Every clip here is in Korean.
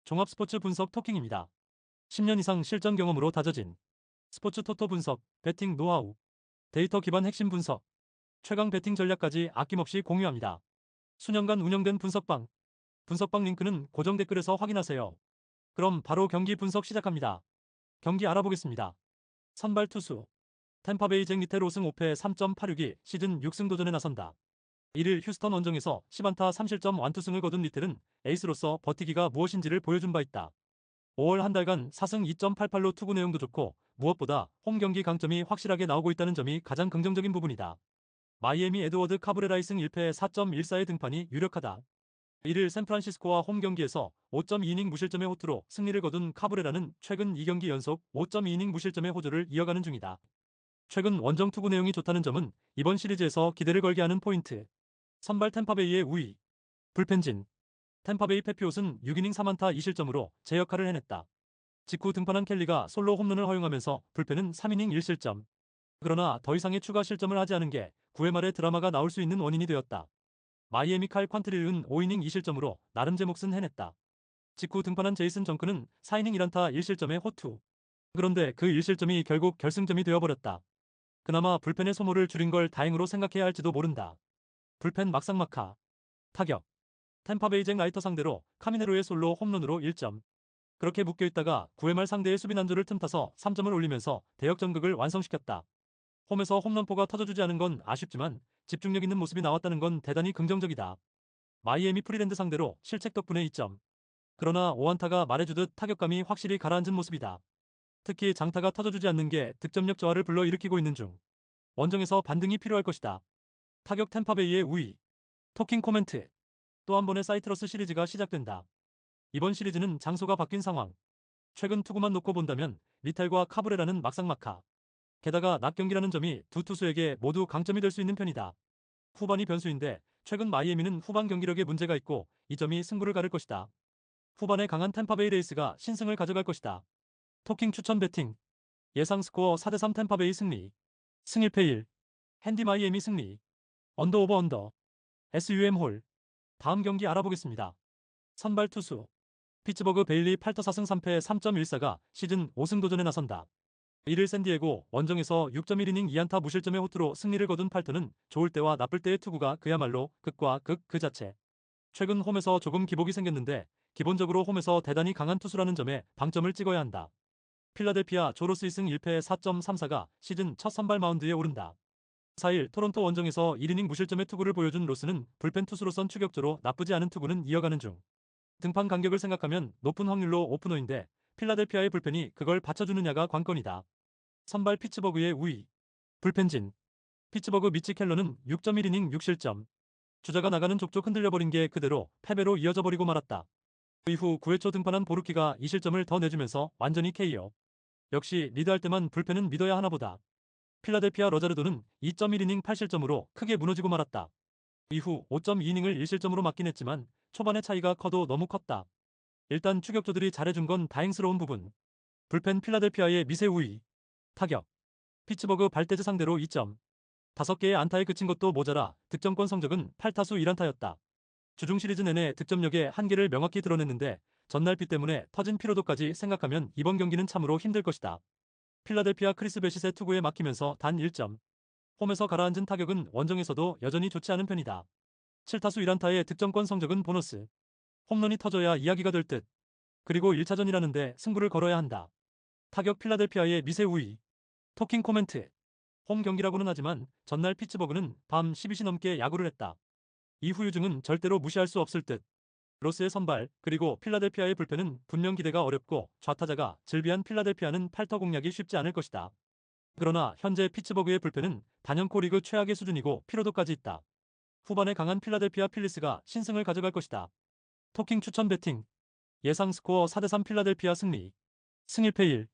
종합스포츠 분석 토킹입니다. 10년 이상 실전 경험으로 다져진 스포츠 토토 분석, 배팅 노하우, 데이터 기반 핵심 분석, 최강 배팅 전략까지 아낌없이 공유합니다. 수년간 운영된 분석방 링크는 고정 댓글에서 확인하세요. 그럼 바로 경기 분석 시작합니다. 경기 알아보겠습니다. 선발 투수 템파베이 잭 리텔 5승 5패 3.86이 시즌 6승 도전에 나선다. 1일 휴스턴 원정에서 10안타 3실점 완투승을 거둔 리텔은 에이스로서 버티기가 무엇인지를 보여준 바 있다. 5월 한 달간 4승 2.88로 투구 내용도 좋고 무엇보다 홈 경기 강점이 확실하게 나오고 있다는 점이 가장 긍정적인 부분이다. 마이애미 에드워드 카브레라의 승 1패 4.14의 등판이 유력하다. 1일 샌프란시스코와 홈 경기에서 5.2이닝 무실점의 호투로 승리를 거둔 카브레라는 최근 2경기 연속 5.2이닝 무실점의 호조를 이어가는 중이다. 최근 원정 투구 내용이 좋다는 점은 이번 시리즈에서 기대를 걸게 하는 포인트. 선발 템파베이의 우위. 불펜진 템파베이 페피옷은 6이닝 3안타 2실점으로 제 역할을 해냈다. 직후 등판한 켈리가 솔로 홈런을 허용하면서 불펜은 3이닝 1실점. 그러나 더 이상의 추가 실점을 하지 않은 게 9회 말에 드라마가 나올 수 있는 원인이 되었다. 마이애미 칼 퀀트릴은 5이닝 2실점으로 나름 제 몫은 해냈다. 직후 등판한 제이슨 정크는 4이닝 1안타 1실점의 호투. 그런데 그 1실점이 결국 결승점이 되어버렸다. 그나마 불펜의 소모를 줄인 걸 다행으로 생각해야 할지도 모른다. 불펜 막상막하. 타격. 템파베이 잭 라이터 상대로 카미네로의 솔로 홈런으로 1점. 그렇게 묶여있다가 9회 말 상대의 수비 난조를 틈타서 3점을 올리면서 대역전극을 완성시켰다. 홈에서 홈런포가 터져주지 않은 건 아쉽지만 집중력 있는 모습이 나왔다는 건 대단히 긍정적이다. 마이애미 프리랜드 상대로 실책 덕분에 2점. 그러나 오한타가 말해주듯 타격감이 확실히 가라앉은 모습이다. 특히 장타가 터져주지 않는 게 득점력 저하를 불러일으키고 있는 중. 원정에서 반등이 필요할 것이다. 타격 템파베이의 우위. 토킹 코멘트. 또 한 번의 사이트러스 시리즈가 시작된다. 이번 시리즈는 장소가 바뀐 상황. 최근 투구만 놓고 본다면 리텔과 카브레라는 막상막하. 게다가 낮 경기라는 점이 두 투수에게 모두 강점이 될 수 있는 편이다. 후반이 변수인데 최근 마이애미는 후반 경기력에 문제가 있고 이 점이 승부를 가를 것이다. 후반에 강한 템파베이 레이스가 신승을 가져갈 것이다. 토킹 추천 배팅. 예상 스코어 4대3 템파베이 승리. 승 1패 1. 핸디 마이애미 승리. 언더 오버 언더. SUM 홀. 다음 경기 알아보겠습니다. 선발 투수 피츠버그 베일리 8터 4승 3패 3.14가 시즌 5승 도전에 나선다. 1일 샌디에고 원정에서 6.1이닝 2안타 무실점의 호투로 승리를 거둔 팔터는 좋을 때와 나쁠 때의 투구가 그야말로 극과 극 그 자체. 최근 홈에서 조금 기복이 생겼는데 기본적으로 홈에서 대단히 강한 투수라는 점에 방점을 찍어야 한다. 필라델피아 조로스 2승 1패 4.34가 시즌 첫 선발 마운드에 오른다. 4일 토론토 원정에서 1이닝 무실점의 투구를 보여준 로스는 불펜 투수로선 추격조로 나쁘지 않은 투구는 이어가는 중. 등판 간격을 생각하면 높은 확률로 오프너인데 필라델피아의 불펜이 그걸 받쳐주느냐가 관건이다. 선발 피츠버그의 우위. 불펜진. 피츠버그 미치 켈러는 6.1이닝 6실점. 주자가 나가는 족족 흔들려버린 게 그대로 패배로 이어져 버리고 말았다. 그 이후 9회 초 등판한 보루키가 2실점을 더 내주면서 완전히 KO. 역시 리드할 때만 불펜은 믿어야 하나 보다. 필라델피아 러자르도는 2.1이닝 8실점으로 크게 무너지고 말았다. 이후 5.2이닝을 1실점으로 맞긴 했지만 초반의 차이가 커도 너무 컸다. 일단 추격조들이 잘해준 건 다행스러운 부분. 불펜 필라델피아의 미세 우위. 타격. 피츠버그 발대즈 상대로 2점. 5개의 안타에 그친 것도 모자라 득점권 성적은 8타수 1안타였다. 주중 시리즈 내내 득점력의 한계를 명확히 드러냈는데 전날 비 때문에 터진 피로도까지 생각하면 이번 경기는 참으로 힘들 것이다. 필라델피아 크리스 베시의 투구에 막히면서 단 1점. 홈에서 가라앉은 타격은 원정에서도 여전히 좋지 않은 편이다. 7타수 1안타의 득점권 성적은 보너스. 홈런이 터져야 이야기가 될 듯. 그리고 1차전이라는데 승부를 걸어야 한다. 타격 필라델피아의 미세 우위. 토킹 코멘트. 홈 경기라고는 하지만 전날 피츠버그는 밤 12시 넘게 야구를 했다. 이 후유증은 절대로 무시할 수 없을 듯. 로스의 선발 그리고 필라델피아의 불펜은 분명 기대가 어렵고 좌타자가 즐비한 필라델피아는 팔터 공략이 쉽지 않을 것이다. 그러나 현재 피츠버그의 불펜은 단연코 리그 최악의 수준이고 피로도까지 있다. 후반에 강한 필라델피아 필리스가 신승을 가져갈 것이다. 토킹 추천 배팅. 예상 스코어 4대3 필라델피아 승리. 승 1패 1.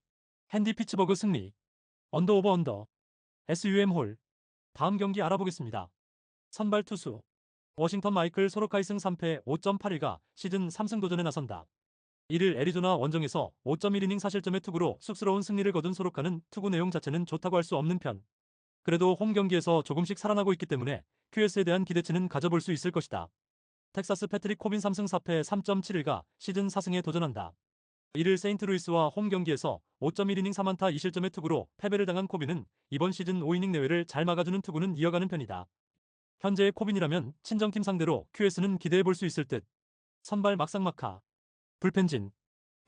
핸디 피츠버그 승리. 언더 오버 언더. SUM 홀. 다음 경기 알아보겠습니다. 선발 투수 워싱턴 마이클 소로카이 승 3패 5.81가 시즌 3승 도전에 나선다. 1일 애리조나 원정에서 5.1이닝 4실점의 투구로 쑥스러운 승리를 거둔 소로카는 투구 내용 자체는 좋다고 할 수 없는 편. 그래도 홈 경기에서 조금씩 살아나고 있기 때문에 QS에 대한 기대치는 가져볼 수 있을 것이다. 텍사스 패트릭 코빈 3승 4패 3.71가 시즌 4승에 도전한다. 1일 세인트루이스와 홈 경기에서 5.1이닝 4안타 2실점의 투구로 패배를 당한 코빈은 이번 시즌 5이닝 내외를 잘 막아주는 투구는 이어가는 편이다. 현재의 코빈이라면 친정팀 상대로 QS는 기대해볼 수 있을 듯. 선발 막상막하. 불펜진.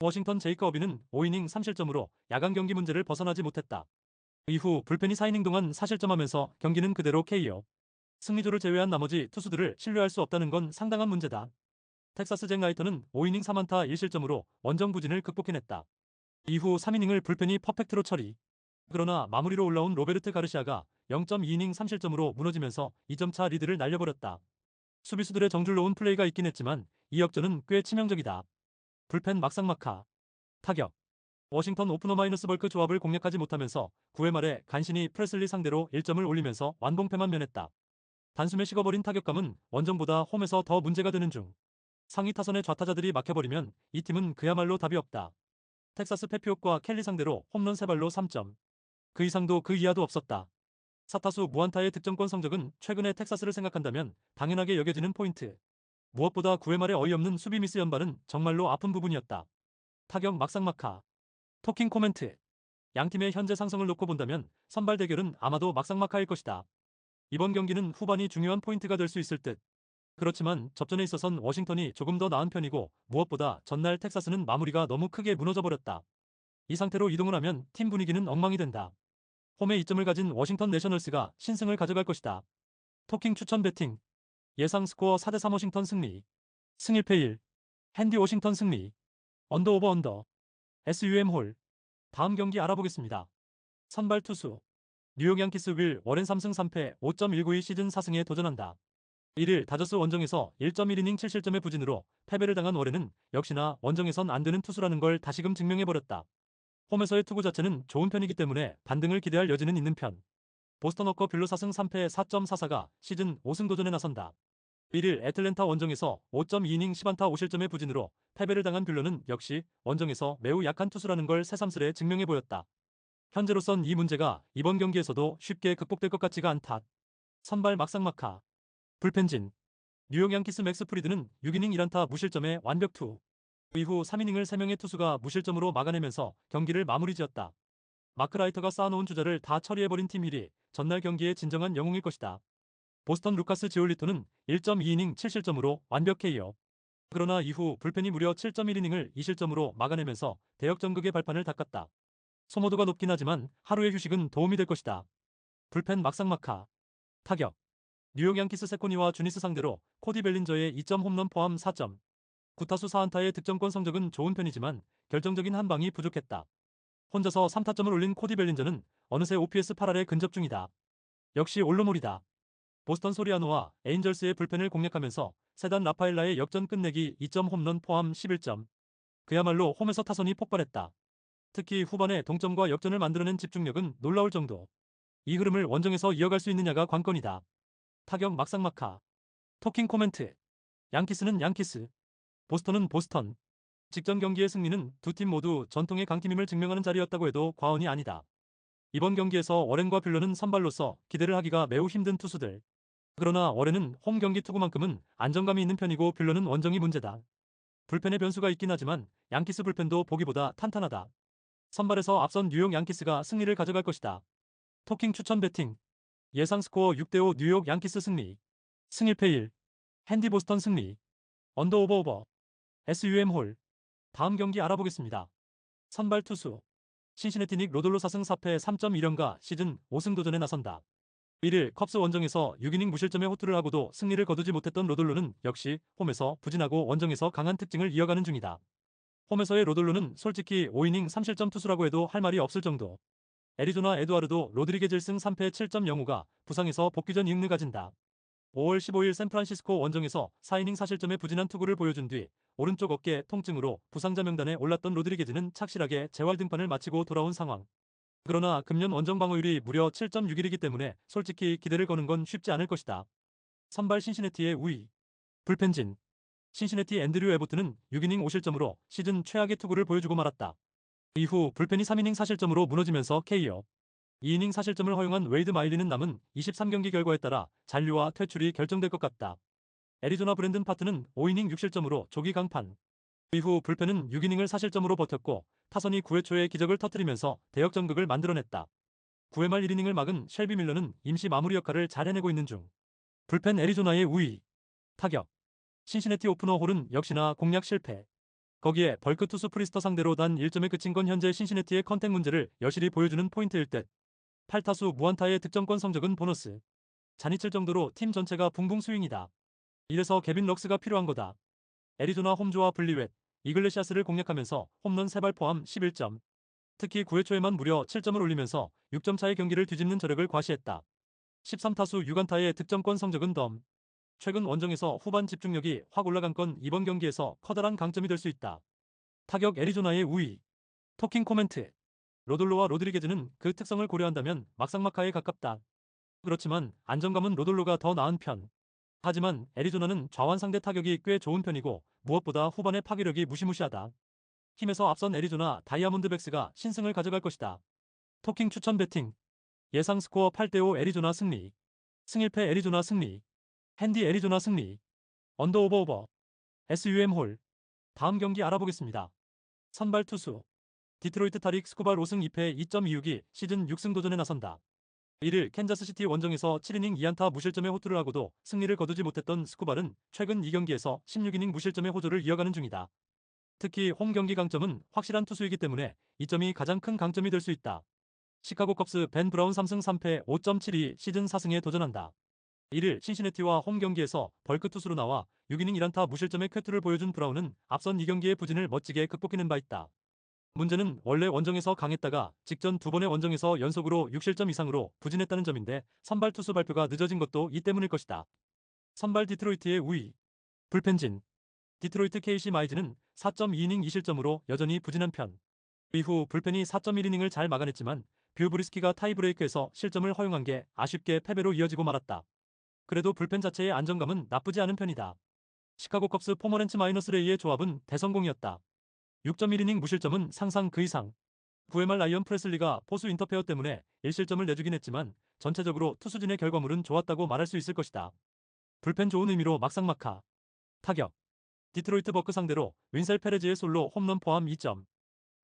워싱턴 제이크 어비는 5이닝 3실점으로 야간 경기 문제를 벗어나지 못했다. 이후 불펜이 4이닝 동안 4실점하면서 경기는 그대로 KO. 승리조를 제외한 나머지 투수들을 신뢰할 수 없다는 건 상당한 문제다. 텍사스 잭 라이터는 5이닝 3안타 1실점으로 원정 부진을 극복해냈다. 이후 3이닝을 불펜이 퍼펙트로 처리. 그러나 마무리로 올라온 로베르트 가르시아가 0.2이닝 3실점으로 무너지면서 2점차 리드를 날려버렸다. 수비수들의 정줄놓은 플레이가 있긴 했지만 이 역전은 꽤 치명적이다. 불펜 막상막하. 타격. 워싱턴 오프너 마이너스 벌크 조합을 공략하지 못하면서 9회 말에 간신히 프레슬리 상대로 1점을 올리면서 완봉패만 면했다. 단숨에 식어버린 타격감은 원정보다 홈에서 더 문제가 되는 중. 상위 타선의 좌타자들이 막혀버리면 이 팀은 그야말로 답이 없다. 텍사스 페피옥과 켈리 상대로 홈런 3발로 3점. 그 이상도 그 이하도 없었다. 4타수 무안타의 득점권 성적은 최근의 텍사스를 생각한다면 당연하게 여겨지는 포인트. 무엇보다 9회 말에 어이없는 수비 미스 연발은 정말로 아픈 부분이었다. 타격 막상막하. 토킹 코멘트. 양팀의 현재 상성을 놓고 본다면 선발 대결은 아마도 막상막하일 것이다. 이번 경기는 후반이 중요한 포인트가 될 수 있을 듯. 그렇지만 접전에 있어선 워싱턴이 조금 더 나은 편이고 무엇보다 전날 텍사스는 마무리가 너무 크게 무너져버렸다. 이 상태로 이동을 하면 팀 분위기는 엉망이 된다. 홈에 이점을 가진 워싱턴 내셔널스가 신승을 가져갈 것이다. 토킹 추천 배팅. 예상 스코어 4대3 워싱턴 승리. 승 1패 1. 핸디 워싱턴 승리. 언더 오버 언더. SUM 홀. 다음 경기 알아보겠습니다. 선발 투수. 뉴욕 양키스 윌 워렌 3승 3패 5.192 시즌 4승에 도전한다. 1일 다저스 원정에서 1.1이닝 7실점의 부진으로 패배를 당한 워렌은 역시나 원정에선 안 되는 투수라는 걸 다시금 증명해버렸다. 홈에서의 투구 자체는 좋은 편이기 때문에 반등을 기대할 여지는 있는 편. 보스턴 워커 뷰러 4승 3패 4.44가 시즌 5승 도전에 나선다. 1일 애틀랜타 원정에서 5.2이닝 10안타 5실점의 부진으로 패배를 당한 뷰러는 역시 원정에서 매우 약한 투수라는 걸 새삼스레 증명해 보였다. 현재로선 이 문제가 이번 경기에서도 쉽게 극복될 것 같지가 않다. 선발 막상막하. 불펜진. 뉴욕 양키스 맥스 프리드는 6이닝 1안타 무실점의 완벽 투. 이후 3이닝을 3명의 투수가 무실점으로 막아내면서 경기를 마무리 지었다. 마크 라이터가 쌓아놓은 주자를 다 처리해버린 팀 힐이 전날 경기의 진정한 영웅일 것이다. 보스턴 루카스 지올리토는 1.2이닝 7실점으로 완벽 KO. 그러나 이후 불펜이 무려 7.1이닝을 2실점으로 막아내면서 대역전극의 발판을 닦았다. 소모도가 높긴 하지만 하루의 휴식은 도움이 될 것이다. 불펜 막상막하. 타격. 뉴욕 양키스 세코니와 주니스 상대로 코디 벨린저의 2점 홈런 포함 4점. 9타수 4안타의 득점권 성적은 좋은 편이지만 결정적인 한 방이 부족했다. 혼자서 3타점을 올린 코디 벨린저는 어느새 OPS 8할에 근접 중이다. 역시 올로몰이다. 보스턴 소리아노와 에인절스의 불펜을 공략하면서 세단 라파엘라의 역전 끝내기 2점 홈런 포함 11점. 그야말로 홈에서 타선이 폭발했다. 특히 후반에 동점과 역전을 만들어낸 집중력은 놀라울 정도. 이 흐름을 원정에서 이어갈 수 있느냐가 관건이다. 타격 막상막하. 토킹 코멘트. 양키스는 양키스. 보스턴은 보스턴. 직전 경기의 승리는 두 팀 모두 전통의 강팀임을 증명하는 자리였다고 해도 과언이 아니다. 이번 경기에서 워렌과 뷰러는 선발로서 기대를 하기가 매우 힘든 투수들. 그러나 워렌은 홈 경기 투구만큼은 안정감이 있는 편이고 뷰러는 원정이 문제다. 불펜의 변수가 있긴 하지만 양키스 불펜도 보기보다 탄탄하다. 선발에서 앞선 뉴욕 양키스가 승리를 가져갈 것이다. 토킹 추천 배팅. 예상 스코어 6대5 뉴욕 양키스 승리. 승 1패 1. 핸디 보스턴 승리. 언더 오버 오버. SUM 홀. 다음 경기 알아보겠습니다. 선발 투수. 신시내티 닉 로돌로 4승 4패 3.1연가 시즌 5승 도전에 나선다. 1일 컵스 원정에서 6이닝 무실점의 호투를 하고도 승리를 거두지 못했던 로돌로는 역시 홈에서 부진하고 원정에서 강한 특징을 이어가는 중이다. 홈에서의 로돌로는 솔직히 5이닝 3실점 투수라고 해도 할 말이 없을 정도. 애리조나 에두아르도 로드리게즈 1승 3패 7.05가 부상에서 복귀 전 이응을 가진다. 5월 15일 샌프란시스코 원정에서 4이닝 4실점의 부진한 투구를 보여준 뒤 오른쪽 어깨 통증으로 부상자 명단에 올랐던 로드리게즈는 착실하게 재활 등판을 마치고 돌아온 상황. 그러나 금년 원정 방어율이 무려 7.61이기 때문에 솔직히 기대를 거는 건 쉽지 않을 것이다. 선발 신시내티의 우위. 불펜진. 신시내티 앤드류 에보트는 6이닝 5실점으로 시즌 최악의 투구를 보여주고 말았다. 이후 불펜이 3이닝 4실점으로 무너지면서 KO. 2이닝 4실점을 허용한 웨이드 마일리는 남은 23경기 결과에 따라 잔류와 퇴출이 결정될 것 같다. 애리조나 브랜든 파트는 5이닝 6실점으로 조기 강판. 이후 불펜은 6이닝을 4실점으로 버텼고 타선이 9회 초에 기적을 터뜨리면서 대역전극을 만들어냈다. 9회 말 1이닝을 막은 셸비 밀러는 임시 마무리 역할을 잘 해내고 있는 중. 불펜 애리조나의 우위. 타격. 신시내티 오프너 홀은 역시나 공략 실패. 거기에 벌크 투수 프리스터 상대로 단 1점에 그친 건 현재 신시내티의 컨택 문제를 여실히 보여주는 포인트일 듯. 8타수 무안타의 득점권 성적은 보너스. 잔이칠 정도로 팀 전체가 붕붕 스윙이다. 이래서 개빈 럭스가 필요한 거다. 애리조나 홈즈와 분리웻, 이글레시아스를 공략하면서 홈런 3발 포함 11점. 특히 9회 초에만 무려 7점을 올리면서 6점 차의 경기를 뒤집는 저력을 과시했다. 13타수 6안타의 득점권 성적은 덤. 최근 원정에서 후반 집중력이 확 올라간 건 이번 경기에서 커다란 강점이 될 수 있다. 타격 애리조나의 우위. 토킹 코멘트. 로돌로와 로드리게즈는 그 특성을 고려한다면 막상막하에 가깝다. 그렇지만 안정감은 로돌로가 더 나은 편. 하지만 애리조나는 좌완 상대 타격이 꽤 좋은 편이고 무엇보다 후반의 파괴력이 무시무시하다. 힘에서 앞선 애리조나 다이아몬드백스가 신승을 가져갈 것이다. 토킹 추천 배팅. 예상 스코어 8대5 애리조나 승리. 승일패 애리조나 승리. 핸디 애리조나 승리. 언더 오버 오버. SUM 홀. 다음 경기 알아보겠습니다. 선발 투수. 디트로이트 타릭 스쿠바 로승 2패 2.26이 시즌 6승 도전에 나선다. 1일 캔자스시티 원정에서 7이닝 2안타 무실점의 호투를 하고도 승리를 거두지 못했던 스쿠발은 최근 2경기에서 16이닝 무실점의 호조를 이어가는 중이다. 특히 홈 경기 강점은 확실한 투수이기 때문에 이 점이 가장 큰 강점이 될 수 있다. 시카고 컵스 벤 브라운 3승 3패 5.72 시즌 4승에 도전한다. 1일 신시내티와 홈 경기에서 벌크 투수로 나와 6이닝 1안타 무실점의 쾌투를 보여준 브라운은 앞선 2경기의 부진을 멋지게 극복해낸 바 있다. 문제는 원래 원정에서 강했다가 직전 2번의 원정에서 연속으로 6실점 이상으로 부진했다는 점인데 선발 투수 발표가 늦어진 것도 이 때문일 것이다. 선발 디트로이트의 우위. 불펜진. 디트로이트 KC 마이즈는 4.2이닝 2실점으로 여전히 부진한 편. 이후 불펜이 4.1이닝을 잘 막아냈지만 뷰 브리스키가 타이브레이크에서 실점을 허용한 게 아쉽게 패배로 이어지고 말았다. 그래도 불펜 자체의 안정감은 나쁘지 않은 편이다. 시카고 컵스 포머렌츠 마이너스 레이의 조합은 대성공이었다. 6.1이닝 무실점은 상상 그 이상. 9회 말 라이언 프레슬리가 포수 인터페어 때문에 1실점을 내주긴 했지만 전체적으로 투수진의 결과물은 좋았다고 말할 수 있을 것이다. 불펜 좋은 의미로 막상막하. 타격. 디트로이트 버크 상대로 윈셀 페레즈의 솔로 홈런 포함 2점.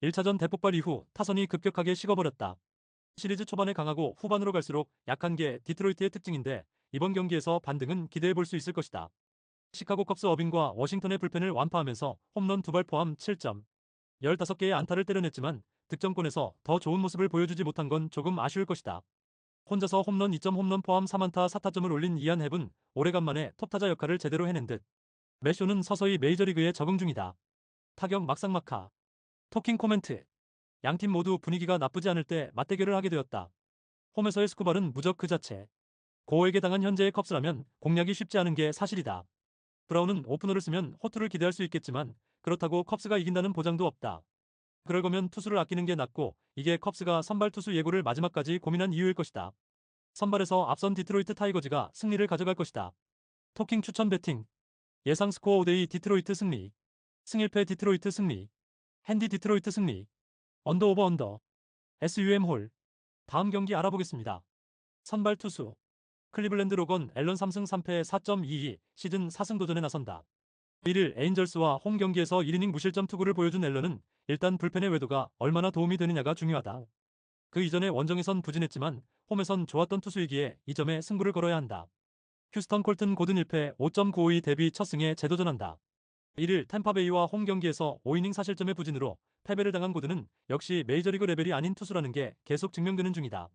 1차전 대폭발 이후 타선이 급격하게 식어버렸다. 시리즈 초반에 강하고 후반으로 갈수록 약한 게 디트로이트의 특징인데 이번 경기에서 반등은 기대해 볼 수 있을 것이다. 시카고 컵스 어빙과 워싱턴의 불펜을 완파하면서 홈런 2발 포함 7점. 15개의 안타를 때려냈지만 득점권에서 더 좋은 모습을 보여주지 못한 건 조금 아쉬울 것이다. 혼자서 홈런 2점 홈런 포함 3안타 4타점을 올린 이안 헵은 오래간만에 톱타자 역할을 제대로 해낸 듯. 매쇼는 서서히 메이저리그에 적응 중이다. 타격 막상막하. 토킹 코멘트. 양팀 모두 분위기가 나쁘지 않을 때 맞대결을 하게 되었다. 홈에서의 스쿠발은 무적 그 자체. 고에게 당한 현재의 컵스라면 공략이 쉽지 않은 게 사실이다. 브라운은 오프너를 쓰면 호투를 기대할 수 있겠지만 그렇다고 컵스가 이긴다는 보장도 없다. 그럴 거면 투수를 아끼는 게 낫고 이게 컵스가 선발 투수 예고를 마지막까지 고민한 이유일 것이다. 선발에서 앞선 디트로이트 타이거즈가 승리를 가져갈 것이다. 토킹 추천 배팅. 예상 스코어 5대2 디트로이트 승리. 승일패 디트로이트 승리. 핸디 디트로이트 승리. 언더 오버 언더. SUM 홀. 다음 경기 알아보겠습니다. 선발 투수. 클리블랜드 로건 앨런 3승 3패 4.22 시즌 4승 도전에 나선다. 1일 에인절스와 홈 경기에서 1이닝 무실점 투구를 보여준 앨런은 일단 불펜의 외도가 얼마나 도움이 되느냐가 중요하다. 그 이전에 원정에선 부진했지만 홈에선 좋았던 투수이기에 이 점에 승부를 걸어야 한다. 휴스턴 콜튼 고든 1패 5.952 데뷔 첫 승에 재도전한다. 1일 템파베이와 홈 경기에서 5이닝 4실점의 부진으로 패배를 당한 고든은 역시 메이저리그 레벨이 아닌 투수라는 게 계속 증명되는 중이다.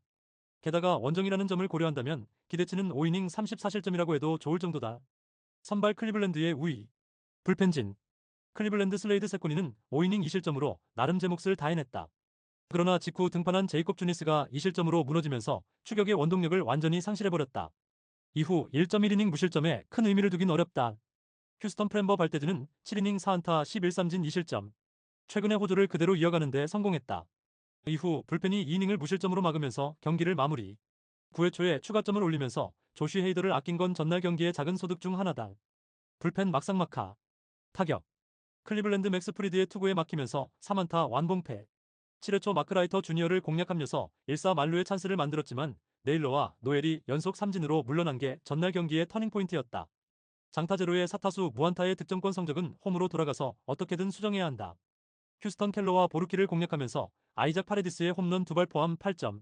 게다가 원정이라는 점을 고려한다면 기대치는 5이닝 34실점이라고 해도 좋을 정도다. 선발 클리블랜드의 우위. 불펜진. 클리블랜드 슬레이드 세코니는 5이닝 2실점으로 나름 제 몫을 다해냈다. 그러나 직후 등판한 제이콥 주니스가 2실점으로 무너지면서 추격의 원동력을 완전히 상실해버렸다. 이후 1.1이닝 무실점에 큰 의미를 두긴 어렵다. 휴스턴 프렘버 발대즈는 7이닝 4안타 11삼진 2실점. 최근의 호조를 그대로 이어가는데 성공했다. 이후 불펜이 2이닝을 무실점으로 막으면서 경기를 마무리. 9회 초에 추가점을 올리면서 조시 헤이더를 아낀 건 전날 경기의 작은 소득 중 하나다. 불펜 막상막하. 타격. 클리블랜드 맥스 프리드의 투구에 막히면서 3안타 완봉패. 7회 초 마크라이터 주니어를 공략하면서 1사 만루의 찬스를 만들었지만 네일러와 노엘이 연속 삼진으로 물러난 게 전날 경기의 터닝포인트였다. 장타 제로의 4타수 무안타의 득점권 성적은 홈으로 돌아가서 어떻게든 수정해야 한다. 휴스턴 켈러와 보루키를 공략하면서 아이작 파레디스의 홈런 2발 포함 8점.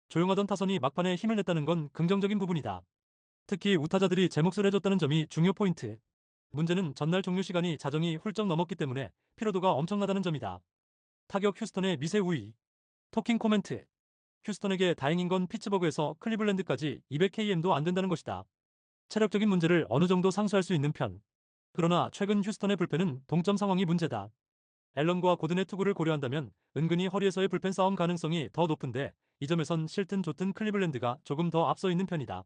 조용하던 타선이 막판에 힘을 냈다는 건 긍정적인 부분이다. 특히 우타자들이 제 몫을 해줬다는 점이 중요 포인트. 문제는 전날 종료 시간이 자정이 훌쩍 넘었기 때문에 피로도가 엄청나다는 점이다. 타격 휴스턴의 미세 우위. 토킹 코멘트. 휴스턴에게 다행인 건 피츠버그에서 클리블랜드까지 200km도 안 된다는 것이다. 체력적인 문제를 어느 정도 상쇄할 수 있는 편. 그러나 최근 휴스턴의 불펜은 동점 상황이 문제다. 앨런과 고든의 투구를 고려한다면 은근히 허리에서의 불펜 싸움 가능성이 더 높은데 이 점에선 싫든 좋든 클리블랜드가 조금 더 앞서 있는 편이다.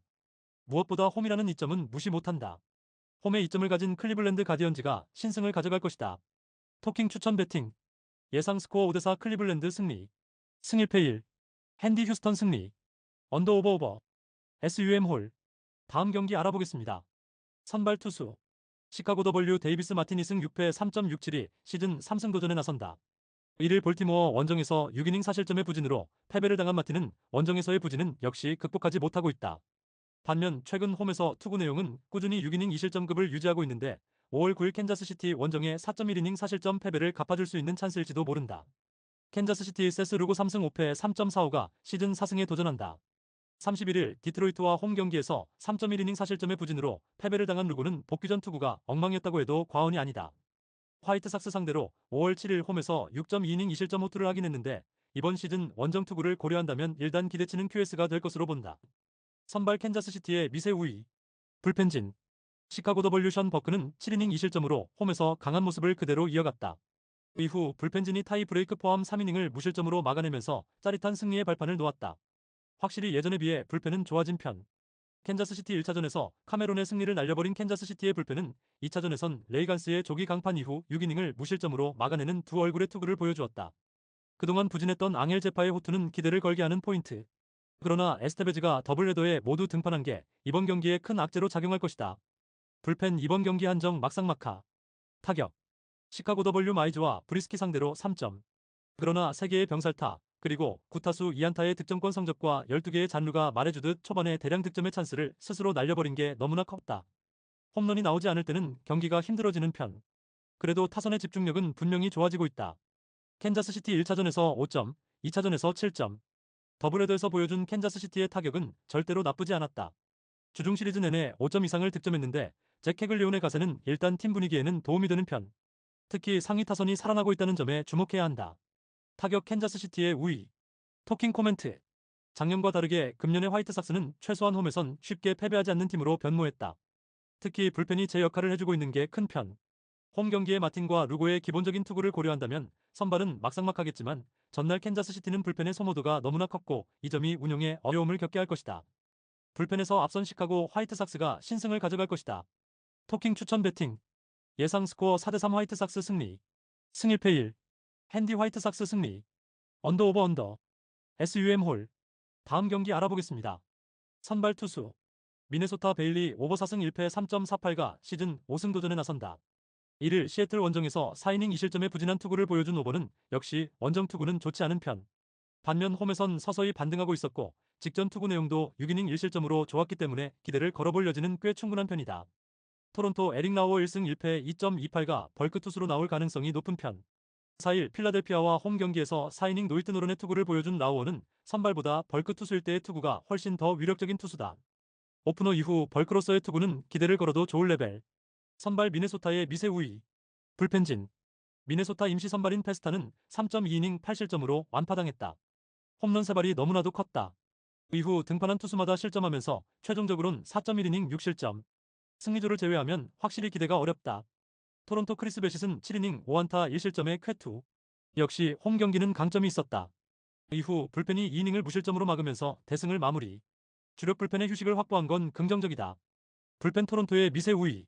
무엇보다 홈이라는 이점은 무시 못한다. 홈의 이점을 가진 클리블랜드 가디언즈가 신승을 가져갈 것이다. 토킹 추천 배팅. 예상 스코어 5대4 클리블랜드 승리. 승일패 1. 핸디 휴스턴 승리. 언더 오버. SUM 홀. 다음 경기 알아보겠습니다. 선발 투수. 시카고 W 데이비스 마틴 2승 6패 3.67이 시즌 3승 도전에 나선다. 1일 볼티모어 원정에서 6이닝 사실점의 부진으로 패배를 당한 마틴은 원정에서의 부진은 역시 극복하지 못하고 있다. 반면 최근 홈에서 투구 내용은 꾸준히 6이닝 2실점급을 유지하고 있는데 5월 9일 캔자스시티 원정의 4.1이닝 사실점 패배를 갚아줄 수 있는 찬스일지도 모른다. 캔자스시티 세스 루고 3승 5패 3.45가 시즌 4승에 도전한다. 31일 디트로이트와 홈 경기에서 3.1이닝 사실점의 부진으로 패배를 당한 루고는 복귀전 투구가 엉망이었다고 해도 과언이 아니다. 화이트삭스 상대로 5월 7일 홈에서 6.2이닝 2실점 호투를 하긴 했는데 이번 시즌 원정 투구를 고려한다면 일단 기대치는 QS가 될 것으로 본다. 선발 캔자스시티의 미세 우위. 불펜진. 시카고 W 션 버크는 7이닝 2실점으로 홈에서 강한 모습을 그대로 이어갔다. 이후 불펜진이 타이 브레이크 포함 3이닝을 무실점으로 막아내면서 짜릿한 승리의 발판을 놓았다. 확실히 예전에 비해 불펜은 좋아진 편. 캔자스시티 1차전에서 카메론의 승리를 날려버린 캔자스시티의 불펜은 2차전에선 레이간스의 조기 강판 이후 6이닝을 무실점으로 막아내는 두 얼굴의 투구를 보여주었다. 그동안 부진했던 앙헬 제파의 호투는 기대를 걸게 하는 포인트. 그러나 에스테베즈가 더블헤더에 모두 등판한 게 이번 경기에 큰 악재로 작용할 것이다. 불펜 이번 경기 한정 막상막하. 타격. 시카고 W 마이즈와 브리스키 상대로 3점. 그러나 3개의 병살타, 그리고 9타수 2안타의 득점권 성적과 12개의 잔루가 말해주듯 초반에 대량 득점의 찬스를 스스로 날려버린 게 너무나 컸다. 홈런이 나오지 않을 때는 경기가 힘들어지는 편. 그래도 타선의 집중력은 분명히 좋아지고 있다. 캔자스시티 1차전에서 5점, 2차전에서 7점. 더블헤더에서 보여준 캔자스시티의 타격은 절대로 나쁘지 않았다. 주중 시리즈 내내 5점 이상을 득점했는데 잭 캐글리온의 가세는 일단 팀 분위기에는 도움이 되는 편. 특히 상위 타선이 살아나고 있다는 점에 주목해야 한다. 타격 캔자스시티의 우위. 토킹 코멘트. 작년과 다르게 금년의 화이트삭스는 최소한 홈에선 쉽게 패배하지 않는 팀으로 변모했다. 특히 불펜이 제 역할을 해주고 있는 게 큰 편. 홈 경기의 마틴과 루고의 기본적인 투구를 고려한다면 선발은 막상막하겠지만 전날 캔자스시티는 불펜의 소모도가 너무나 컸고 이 점이 운용에 어려움을 겪게 할 것이다. 불펜에서 앞선 시카고 화이트삭스가 신승을 가져갈 것이다. 토킹 추천 배팅. 예상 스코어 4대3 화이트삭스 승리. 승일패 1. 핸디 화이트삭스 승리. 언더 오버 언더. SUM 홀. 다음 경기 알아보겠습니다. 선발 투수. 미네소타 베일리 오버 4승 1패 3.48가 시즌 5승 도전에 나선다. 1일 시애틀 원정에서 4이닝 2실점의 부진한 투구를 보여준 오버는 역시 원정 투구는 좋지 않은 편. 반면 홈에선 서서히 반등하고 있었고 직전 투구 내용도 6이닝 1실점으로 좋았기 때문에 기대를 걸어볼 여지는 꽤 충분한 편이다. 토론토 에릭 라우어 1승 1패 2.28가 벌크 투수로 나올 가능성이 높은 편. 4일 필라델피아와 홈 경기에서 4이닝 노히트 노런의 투구를 보여준 라우어는 선발보다 벌크 투수일 때의 투구가 훨씬 더 위력적인 투수다. 오프너 이후 벌크로서의 투구는 기대를 걸어도 좋을 레벨. 선발 미네소타의 미세 우위. 불펜진. 미네소타 임시 선발인 페스타는 3.2이닝 8실점으로 완파당했다. 홈런 3발이 너무나도 컸다. 이후 등판한 투수마다 실점하면서 최종적으론 4.1이닝 6실점. 승리조를 제외하면 확실히 기대가 어렵다. 토론토 크리스 베싯은 7이닝 5안타 1실점의 쾌투. 역시 홈 경기는 강점이 있었다. 이후 불펜이 2이닝을 무실점으로 막으면서 대승을 마무리. 주력 불펜의 휴식을 확보한 건 긍정적이다. 불펜 토론토의 미세 우위.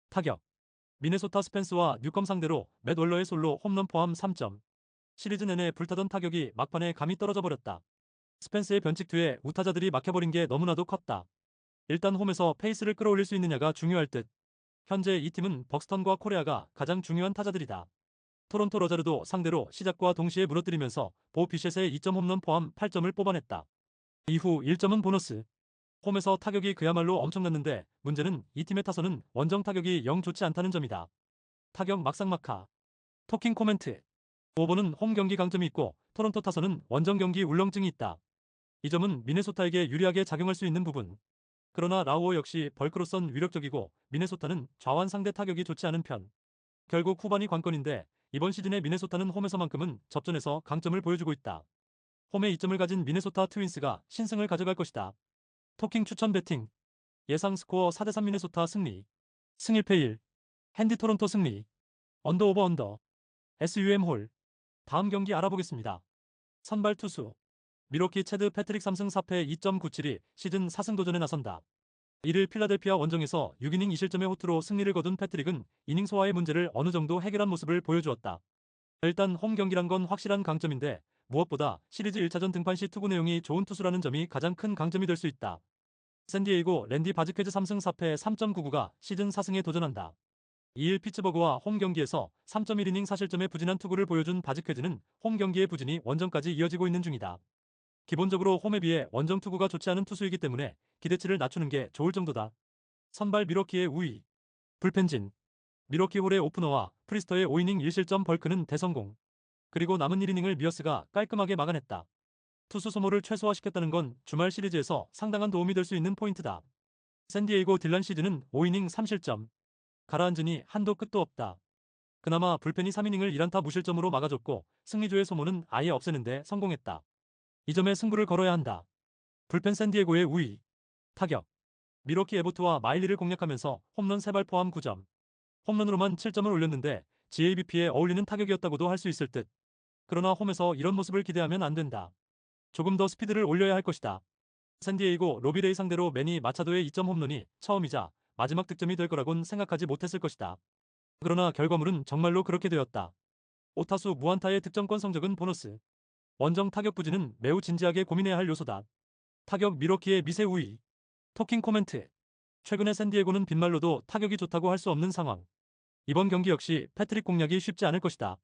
타격. 미네소타 스펜스와 뉴컴 상대로 맷 월러의 솔로 홈런 포함 3점. 시리즈 내내 불타던 타격이 막판에 감이 떨어져 버렸다. 스펜스의 변칙 뒤에 우타자들이 막혀버린 게 너무나도 컸다. 일단 홈에서 페이스를 끌어올릴 수 있느냐가 중요할 듯. 현재 이 팀은 벅스턴과 코레아가 가장 중요한 타자들이다. 토론토 러자르도 상대로 시작과 동시에 무너뜨리면서 보 비셋의 2점 홈런 포함 8점을 뽑아냈다. 이후 1점은 보너스. 홈에서 타격이 그야말로 엄청났는데 문제는 이 팀의 타선은 원정 타격이 영 좋지 않다는 점이다. 타격 막상막하. 토킹 코멘트. 오버는 홈 경기 강점이 있고 토론토 타선은 원정 경기 울렁증이 있다. 이 점은 미네소타에게 유리하게 작용할 수 있는 부분. 그러나 라우어 역시 벌크로선 위력적이고 미네소타는 좌완 상대 타격이 좋지 않은 편. 결국 후반이 관건인데 이번 시즌의 미네소타는 홈에서만큼은 접전에서 강점을 보여주고 있다. 홈에 이점을 가진 미네소타 트윈스가 신승을 가져갈 것이다. 토킹 추천 배팅. 예상 스코어 4대3 미네소타 승리. 승 1패 1. 핸디 토론토 승리. 언더 오버 언더. SUM 홀. 다음 경기 알아보겠습니다. 선발 투수. 미러키 체드 패트릭 3승 4패 2.97이 시즌 4승 도전에 나선다. 1일 필라델피아 원정에서 6이닝 2실점의 호투로 승리를 거둔 패트릭은 이닝 소화의 문제를 어느 정도 해결한 모습을 보여주었다. 일단 홈 경기란 건 확실한 강점인데 무엇보다 시리즈 1차전 등판 시 투구 내용이 좋은 투수라는 점이 가장 큰 강점이 될 수 있다. 샌디에이고 랜디 바즈퀘즈 3승 4패 3.99가 시즌 4승에 도전한다. 2일 피츠버그와 홈 경기에서 3.1이닝 4실점의 부진한 투구를 보여준 바즈퀘즈는 홈 경기의 부진이 원정까지 이어지고 있는 중이다. 기본적으로 홈에 비해 원정 투구가 좋지 않은 투수이기 때문에 기대치를 낮추는 게 좋을 정도다. 선발 미러키의 우위. 불펜진. 미러키 홀의 오프너와 프리스터의 5이닝 1실점 벌크는 대성공. 그리고 남은 1이닝을 미어스가 깔끔하게 막아냈다. 투수 소모를 최소화시켰다는 건 주말 시리즈에서 상당한 도움이 될 수 있는 포인트다. 샌디에이고 딜런 시즌은 5이닝 3실점. 가라앉으니 한도 끝도 없다. 그나마 불펜이 3이닝을 1안타 무실점으로 막아줬고 승리조의 소모는 아예 없애는데 성공했다. 이 점에 승부를 걸어야 한다. 불펜 샌디에고의 우위. 타격. 미러키 에보트와 마일리를 공략하면서 홈런 3발 포함 9점. 홈런으로만 7점을 올렸는데 GABP에 어울리는 타격이었다고도 할 수 있을 듯. 그러나 홈에서 이런 모습을 기대하면 안 된다. 조금 더 스피드를 올려야 할 것이다. 샌디에이고 로비레이 상대로 매니 마차도의 2점 홈런이 처음이자 마지막 득점이 될 거라곤 생각하지 못했을 것이다. 그러나 결과물은 정말로 그렇게 되었다. 오타수 무안타의 득점권 성적은 보너스. 원정 타격 부진은 매우 진지하게 고민해야 할 요소다. 타격 미러키의 미세 우위. 토킹 코멘트. 최근에 샌디에고는 빈말로도 타격이 좋다고 할 수 없는 상황. 이번 경기 역시 패트릭 공략이 쉽지 않을 것이다.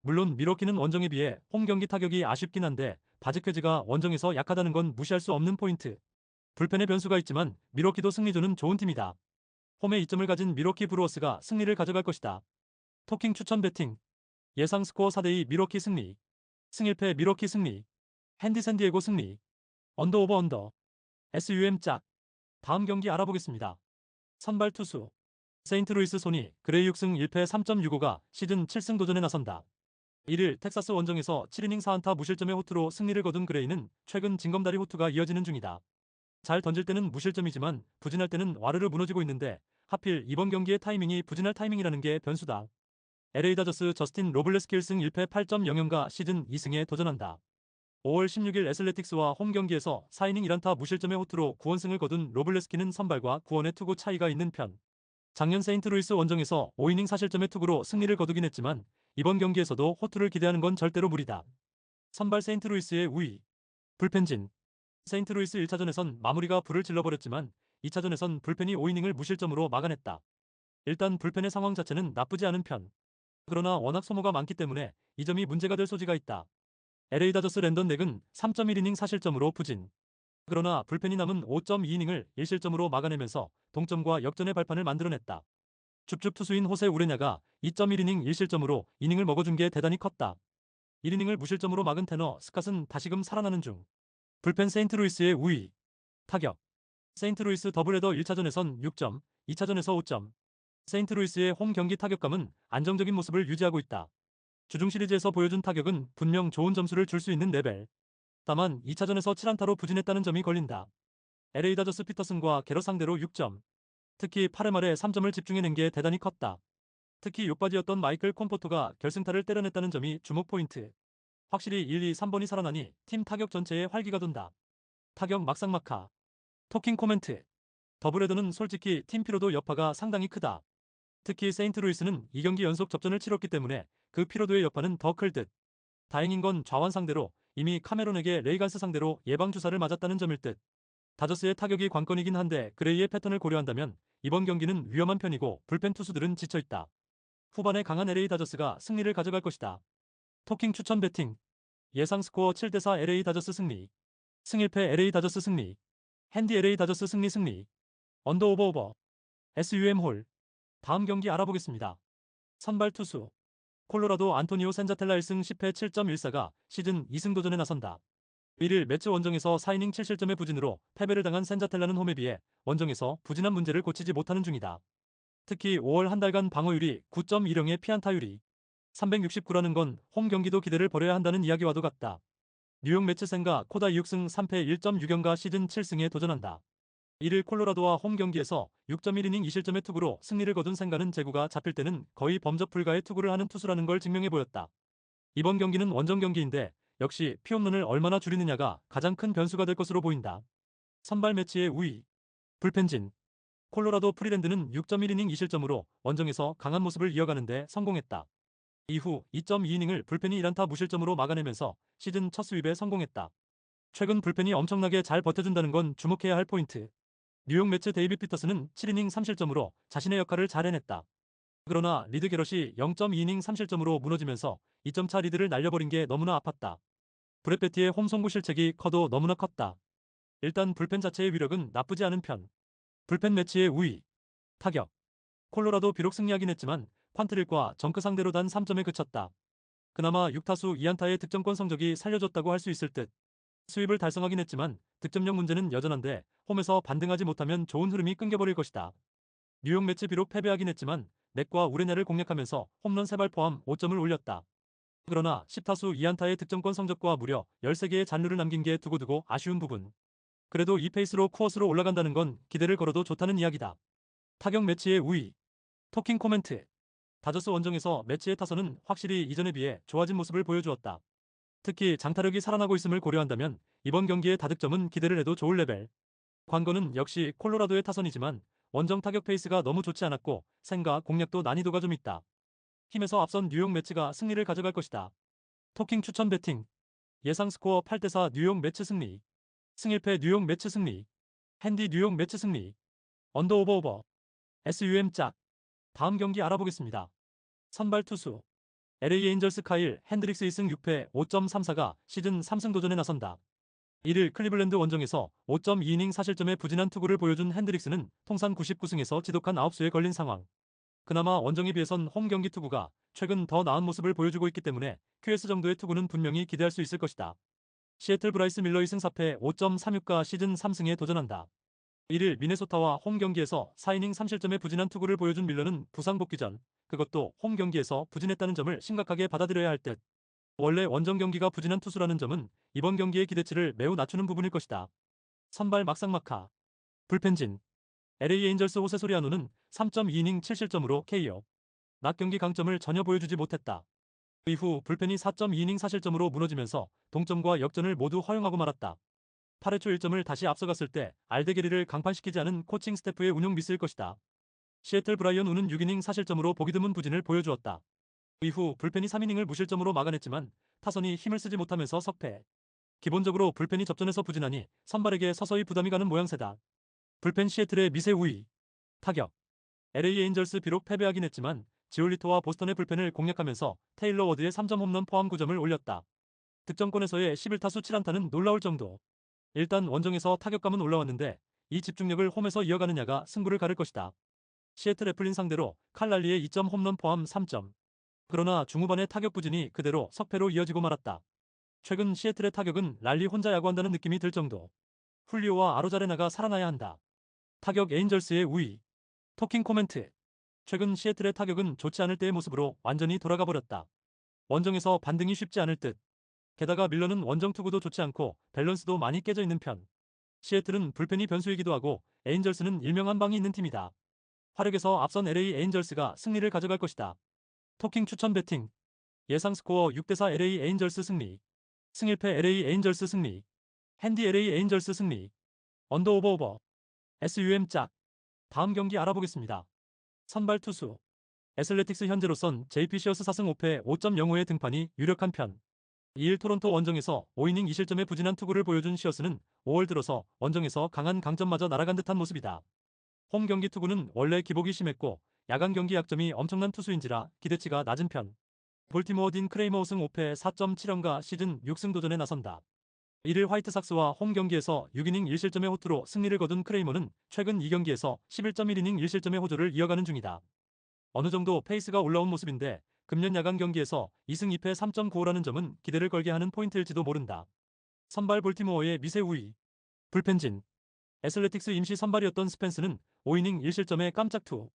물론 미러키는 원정에 비해 홈 경기 타격이 아쉽긴 한데 바즈퀘즈가 원정에서 약하다는 건 무시할 수 없는 포인트. 불펜의 변수가 있지만 미러키도 승리조는 좋은 팀이다. 홈에 이점을 가진 미러키 브루어스가 승리를 가져갈 것이다. 토킹 추천 배팅. 예상 스코어 4대2 미러키 승리. 승 1패 미러키 승리. 핸디 샌디에고 승리. 언더 오버 언더. SUM 짝. 다음 경기 알아보겠습니다. 선발 투수. 세인트루이스 소니 그레이 6승 1패 3.65가 시즌 7승 도전에 나선다. 1일 텍사스 원정에서 7이닝 4안타 무실점의 호투로 승리를 거둔 그레이는 최근 징검다리 호투가 이어지는 중이다. 잘 던질 때는 무실점이지만 부진할 때는 와르르 무너지고 있는데 하필 이번 경기의 타이밍이 부진할 타이밍이라는 게 변수다. LA 다저스 저스틴 로블레스키 1승 1패 8.00가 시즌 2승에 도전한다. 5월 16일 애슬레틱스와 홈 경기에서 4이닝 1안타 무실점의 호투로 9원승을 거둔 로블레스키는 선발과 구원의 투구 차이가 있는 편. 작년 세인트루이스 원정에서 5이닝 4실점의 투구로 승리를 거두긴 했지만 이번 경기에서도 호투를 기대하는 건 절대로 무리다. 선발 세인트루이스의 우위. 불펜진. 세인트루이스 1차전에선 마무리가 불을 질러버렸지만 2차전에선 불펜이 5이닝을 무실점으로 막아냈다. 일단 불펜의 상황 자체는 나쁘지 않은 편. 그러나 워낙 소모가 많기 때문에 이 점이 문제가 될 소지가 있다. LA 다저스 랜던 넥은 3.1이닝 4실점으로 부진. 그러나 불펜이 남은 5.2이닝을 1실점으로 막아내면서 동점과 역전의 발판을 만들어냈다. 줍줍 투수인 호세 우레냐가 2.1이닝 1실점으로 이닝을 먹어준 게 대단히 컸다. 1이닝을 무실점으로 막은 테너 스캇은 다시금 살아나는 중. 불펜 세인트루이스의 우위. 타격. 세인트루이스 더블헤더 1차전에선 6점, 2차전에서 5점. 세인트루이스의 홈 경기 타격감은 안정적인 모습을 유지하고 있다. 주중 시리즈에서 보여준 타격은 분명 좋은 점수를 줄 수 있는 레벨. 다만 2차전에서 7안타로 부진했다는 점이 걸린다. LA 다저스 피터슨과 게러 상대로 6점. 특히 8회 말에 3점을 집중해낸 게 대단히 컸다. 특히 욕바지였던 마이클 콤포토가 결승타를 때려냈다는 점이 주목 포인트. 확실히 1, 2, 3번이 살아나니 팀 타격 전체에 활기가 돈다. 타격 막상막하. 토킹 코멘트. 더블헤더는 솔직히 팀 피로도 여파가 상당히 크다. 특히 세인트루이스는 2경기 연속 접전을 치렀기 때문에 그 피로도의 여파는 더 클 듯. 다행인 건 좌완 상대로 이미 카메론에게 레이간스 상대로 예방주사를 맞았다는 점일 듯. 다저스의 타격이 관건이긴 한데 그레이의 패턴을 고려한다면 이번 경기는 위험한 편이고 불펜 투수들은 지쳐있다. 후반에 강한 LA 다저스가 승리를 가져갈 것이다. 토킹 추천 배팅. 예상 스코어 7대4 LA 다저스 승리. 승 1패 LA 다저스 승리. 핸디 LA 다저스 승리. 언더 오버. SUM 홀. 다음 경기 알아보겠습니다. 선발 투수. 콜로라도 안토니오 센자텔라 1승 10패 7.14가 시즌 2승 도전에 나선다. 1일 매치 원정에서 4이닝 7실점의 부진으로 패배를 당한 센자텔라는 홈에 비해 원정에서 부진한 문제를 고치지 못하는 중이다. 특히 5월 한 달간 방어율이 9.10의 피안타율이 369라는 건 홈 경기도 기대를 벌여야 한다는 이야기와도 같다. 뉴욕 매츠센과 코다 6승 3패 1.6연가 시즌 7승에 도전한다. 1일 콜로라도와 홈 경기에서 6.1이닝 2실점의 투구로 승리를 거둔 센가는 제구가 잡힐 때는 거의 범접 불가의 투구를 하는 투수라는 걸 증명해 보였다. 이번 경기는 원정 경기인데 역시 피홈런을 얼마나 줄이느냐가 가장 큰 변수가 될 것으로 보인다. 선발 매치의 우위. 불펜진. 콜로라도 프리랜드는 6.1이닝 2실점으로 원정에서 강한 모습을 이어가는데 성공했다. 이후 2.2이닝을 불펜이 1안타 무실점으로 막아내면서 시즌 첫 스윕에 성공했다. 최근 불펜이 엄청나게 잘 버텨준다는 건 주목해야 할 포인트. 뉴욕 매츠 데이빗 피터스는 7이닝 3실점으로 자신의 역할을 잘 해냈다. 그러나 리드 게럿이 0.2이닝 3실점으로 무너지면서 2점차 리드를 날려버린 게 너무나 아팠다. 브렛 베티의 홈 송구 실책이 커도 너무나 컸다. 일단 불펜 자체의 위력은 나쁘지 않은 편. 불펜 매치의 우위. 타격. 콜로라도 비록 승리하긴 했지만 퀀트릴과 정크 상대로 단 3점에 그쳤다. 그나마 6타수 2안타의 득점권 성적이 살려줬다고 할 수 있을 듯. 수입을 달성하긴 했지만 득점력 문제는 여전한데 홈에서 반등하지 못하면 좋은 흐름이 끊겨버릴 것이다. 뉴욕 매치 비록 패배하긴 했지만 넷과 우레냐를 공략하면서 홈런 3발 포함 5점을 올렸다. 그러나 10타수 2안타의 득점권 성적과 무려 13개의 잔루를 남긴 게 두고두고 아쉬운 부분. 그래도 이 페이스로 쿠어스로 올라간다는 건 기대를 걸어도 좋다는 이야기다. 타격 매치의 우위. 토킹 코멘트. 다저스 원정에서 매치의 타선은 확실히 이전에 비해 좋아진 모습을 보여주었다. 특히 장타력이 살아나고 있음을 고려한다면 이번 경기의 다득점은 기대를 해도 좋을 레벨. 관건은 역시 콜로라도의 타선이지만 원정 타격 페이스가 너무 좋지 않았고 생각 공략도 난이도가 좀 있다. 힘에서 앞선 뉴욕 매치가 승리를 가져갈 것이다. 토킹 추천 배팅. 예상 스코어 8대4 뉴욕 매치 승리. 승1패 뉴욕 매치 승리. 핸디 뉴욕 매치 승리. 언더 오버. SUM 짝. 다음 경기 알아보겠습니다. 선발 투수. LA 에인절스 카일 핸드릭스 2승 6패 5.34가 시즌 3승 도전에 나선다. 1일 클리블랜드 원정에서 5.2이닝 4실점의 부진한 투구를 보여준 핸드릭스는 통산 99승에서 지독한 아웃수에 걸린 상황. 그나마 원정에 비해선 홈 경기 투구가 최근 더 나은 모습을 보여주고 있기 때문에 QS 정도의 투구는 분명히 기대할 수 있을 것이다. 시애틀 브라이스 밀러 2승 4패 5.36가 시즌 3승에 도전한다. 1일 미네소타와 홈 경기에서 4이닝 3실점의 부진한 투구를 보여준 밀러는 부상 복귀 전 그것도 홈 경기에서 부진했다는 점을 심각하게 받아들여야 할 듯. 원래 원정 경기가 부진한 투수라는 점은 이번 경기의 기대치를 매우 낮추는 부분일 것이다. 선발 막상막하. 불펜진. LA 에인절스 호세 소리아노는 3.2이닝 7실점으로 KO. 낮 경기 강점을 전혀 보여주지 못했다. 이후 불펜이 4.2이닝 4실점으로 무너지면서 동점과 역전을 모두 허용하고 말았다. 8회 초 1점을 다시 앞서갔을 때 알데게리를 강판시키지 않은 코칭 스태프의 운용 미스일 것이다. 시애틀 브라이언 우는 6이닝 4실점으로 보기 드문 부진을 보여주었다. 이후 불펜이 3이닝을 무실점으로 막아냈지만 타선이 힘을 쓰지 못하면서 석패. 기본적으로 불펜이 접전에서 부진하니 선발에게 서서히 부담이 가는 모양새다. 불펜 시애틀의 미세 우위. 타격. LA 에인절스 비록 패배하긴 했지만 지올리토와 보스턴의 불펜을 공략하면서 테일러 워드의 3점 홈런 포함 9점을 올렸다. 득점권에서의 11타수 7안타는 놀라울 정도. 일단 원정에서 타격감은 올라왔는데 이 집중력을 홈에서 이어가느냐가 승부를 가를 것이다. 시애틀 애플린 상대로 칼 랄리의 2점 홈런 포함 3점. 그러나 중후반의 타격 부진이 그대로 석패로 이어지고 말았다. 최근 시애틀의 타격은 랄리 혼자 야구한다는 느낌이 들 정도. 훌리오와 아로자레나가 살아나야 한다. 타격 에인절스의 우위. 토킹 코멘트. 최근 시애틀의 타격은 좋지 않을 때의 모습으로 완전히 돌아가 버렸다. 원정에서 반등이 쉽지 않을 듯. 게다가 밀러는 원정 투구도 좋지 않고 밸런스도 많이 깨져 있는 편. 시애틀은 불펜이 변수이기도 하고 에인절스는 일명 한 방이 있는 팀이다. 화력에서 앞선 LA 에인절스가 승리를 가져갈 것이다. 토킹 추천 배팅. 예상 스코어 6대4 LA 에인절스 승리. 승1패 LA 에인절스 승리. 핸디 LA 에인절스 승리. 언더 오버. SUM 짝. 다음 경기 알아보겠습니다. 선발 투수. 애슬레틱스 현재로선 JP 시어스 4승 5패 5.05의 등판이 유력한 편. 2일 토론토 원정에서 5이닝 2실점의 부진한 투구를 보여준 시어스는 5월 들어서 원정에서 강한 강점마저 날아간 듯한 모습이다. 홈 경기 투구는 원래 기복이 심했고 야간 경기 약점이 엄청난 투수인지라 기대치가 낮은 편. 볼티모어 딘 크레이머 5승 5패 4.7연가 시즌 6승 도전에 나선다. 1일 화이트삭스와 홈 경기에서 6이닝 1실점의 호투로 승리를 거둔 크레이머는 최근 2경기에서 11.1이닝 1실점의 호조를 이어가는 중이다. 어느 정도 페이스가 올라온 모습인데 금년 야간 경기에서 2승 2패 3.95라는 점은 기대를 걸게 하는 포인트일지도 모른다. 선발 볼티모어의 미세 우위. 불펜진. 애슬레틱스 임시 선발이었던 스펜스는 5이닝 1실점의 깜짝 투.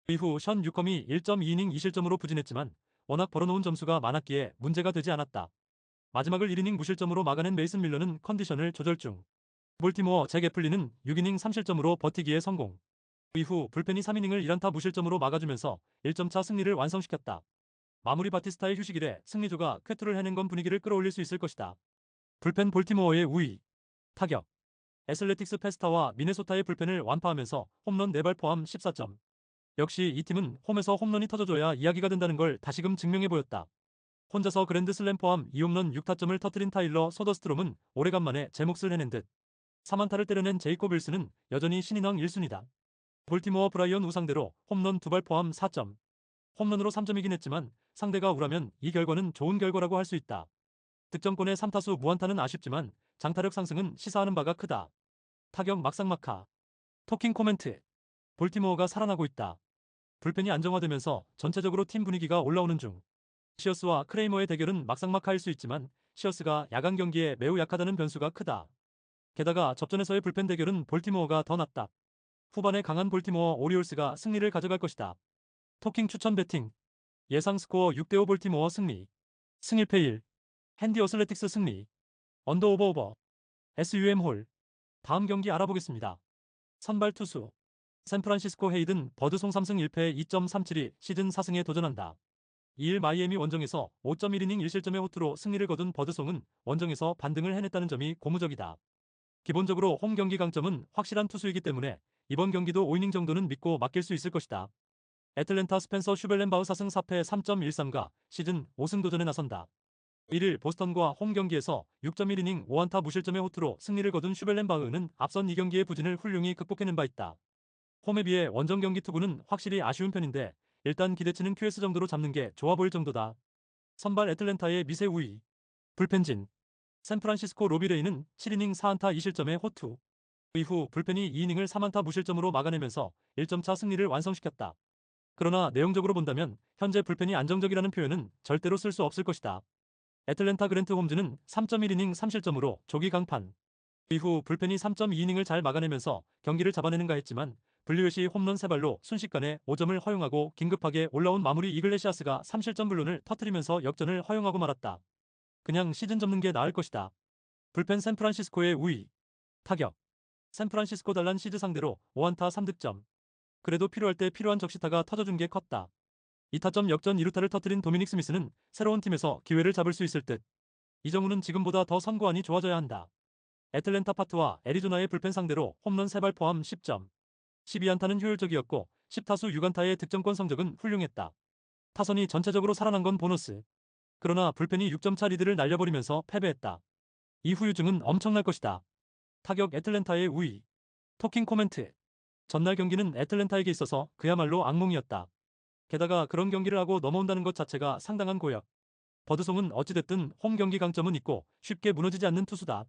이후 션 뉴컴이 1.2이닝 2실점으로 부진했지만 워낙 벌어놓은 점수가 많았기에 문제가 되지 않았다. 마지막을 1이닝 무실점으로 막아낸 메이슨 밀러는 컨디션을 조절 중. 볼티모어 잭 애플리는 6이닝 3실점으로 버티기에 성공. 이후 불펜이 3이닝을 1안타 무실점으로 막아주면서 1점차 승리를 완성시켰다. 마무리 바티스타의 휴식일에 승리조가 쾌투를 해낸 건 분위기를 끌어올릴 수 있을 것이다. 불펜 볼티모어의 우위. 타격. 애슬레틱스 페스타와 미네소타의 불펜을 완파하면서 홈런 4발 포함 14점. 역시 이 팀은 홈에서 홈런이 터져줘야 이야기가 된다는 걸 다시금 증명해 보였다. 혼자서 그랜드슬램 포함 2홈런 6타점을 터뜨린 타일러 소더스트롬은 오래간만에 제 몫을 해낸 듯. 3안타를 때려낸 제이콥 윌슨은 여전히 신인왕 1순위다. 볼티모어 브라이언 우상대로 홈런 2발 포함 4점. 홈런으로 3점이긴 했지만 상대가 우라면 이 결과는 좋은 결과라고 할 수 있다. 득점권의 3타수 무안타는 아쉽지만 장타력 상승은 시사하는 바가 크다. 타격 막상막하. 토킹 코멘트. 볼티모어가 살아나고 있다. 불펜이 안정화되면서 전체적으로 팀 분위기가 올라오는 중. 시어스와 크레이머의 대결은 막상막하일 수 있지만 시어스가 야간 경기에 매우 약하다는 변수가 크다. 게다가 접전에서의 불펜 대결은 볼티모어가 더 낫다. 후반에 강한 볼티모어 오리올스가 승리를 가져갈 것이다. 토킹 추천 배팅. 예상 스코어 6대5 볼티모어 승리. 승일패 1. 핸디 어슬레틱스 승리. 언더 오버. SUM 홀. 다음 경기 알아보겠습니다. 선발 투수. 샌프란시스코 헤이든 버드송 3승 1패 2.372 시즌 4승에 도전한다. 2일 마이애미 원정에서 5.1이닝 1실점의 호투로 승리를 거둔 버드송은 원정에서 반등을 해냈다는 점이 고무적이다. 기본적으로 홈 경기 강점은 확실한 투수이기 때문에 이번 경기도 5이닝 정도는 믿고 맡길 수 있을 것이다. 애틀랜타 스펜서 슈벨렌바흐 4승 4패 3.13과 시즌 5승 도전에 나선다. 1일 보스턴과 홈 경기에서 6.1이닝 5안타 무실점의 호투로 승리를 거둔 슈벨렌바흐는 앞선 2경기의 부진을 훌륭히 극복해낸 바 있다. 홈에 비해 원정 경기 투구는 확실히 아쉬운 편인데 일단 기대치는 QS 정도로 잡는 게 좋아 보일 정도다. 선발 애틀랜타의 미세 우위. 불펜진. 샌프란시스코 로비레이는 7이닝 4안타 2실점의 호투. 이후 불펜이 2이닝을 3안타 무실점으로 막아내면서 1점차 승리를 완성시켰다. 그러나 내용적으로 본다면 현재 불펜이 안정적이라는 표현은 절대로 쓸 수 없을 것이다. 애틀랜타 그랜트 홈즈는 3.1이닝 3실점으로 조기 강판. 이후 불펜이 3.2이닝을 잘 막아내면서 경기를 잡아내는가 했지만 블리웨시 홈런 3발로 순식간에 5점을 허용하고 긴급하게 올라온 마무리 이글레시아스가 3실점 블론을 터뜨리면서 역전을 허용하고 말았다. 그냥 시즌 접는 게 나을 것이다. 불펜 샌프란시스코의 우위. 타격. 샌프란시스코 달란 시즈 상대로 5안타 3득점. 그래도 필요할 때 필요한 적시타가 터져준 게 컸다. 2타점 역전 2루타를 터뜨린 도미닉 스미스는 새로운 팀에서 기회를 잡을 수 있을 듯. 이정우는 지금보다 더 선구안이 좋아져야 한다. 애틀랜타 파트와 애리조나의 불펜 상대로 홈런 3발 포함 10점. 12안타는 효율적이었고 10타수 6안타의 득점권 성적은 훌륭했다. 타선이 전체적으로 살아난 건 보너스. 그러나 불펜이 6점차 리드를 날려버리면서 패배했다. 이 후유증은 엄청날 것이다. 타격 애틀랜타의 우위. 토킹 코멘트. 전날 경기는 애틀랜타에게 있어서 그야말로 악몽이었다. 게다가 그런 경기를 하고 넘어온다는 것 자체가 상당한 고역. 버드송은 어찌됐든 홈 경기 강점은 있고 쉽게 무너지지 않는 투수다.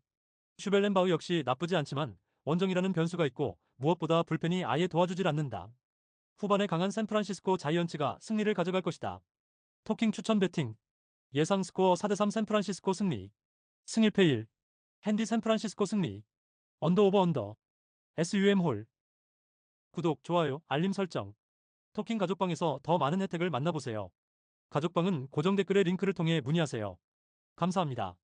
슈벨렌바흐 역시 나쁘지 않지만 원정이라는 변수가 있고 무엇보다 불펜이 아예 도와주질 않는다. 후반에 강한 샌프란시스코 자이언츠가 승리를 가져갈 것이다. 토킹 추천 배팅. 예상 스코어 4대3 샌프란시스코 승리. 승일패 1. 핸디 샌프란시스코 승리. 언더 오버 언더. SUM 홀. 구독, 좋아요, 알림 설정. 토킹 가족방에서 더 많은 혜택을 만나보세요. 가족방은 고정 댓글의 링크를 통해 문의하세요. 감사합니다.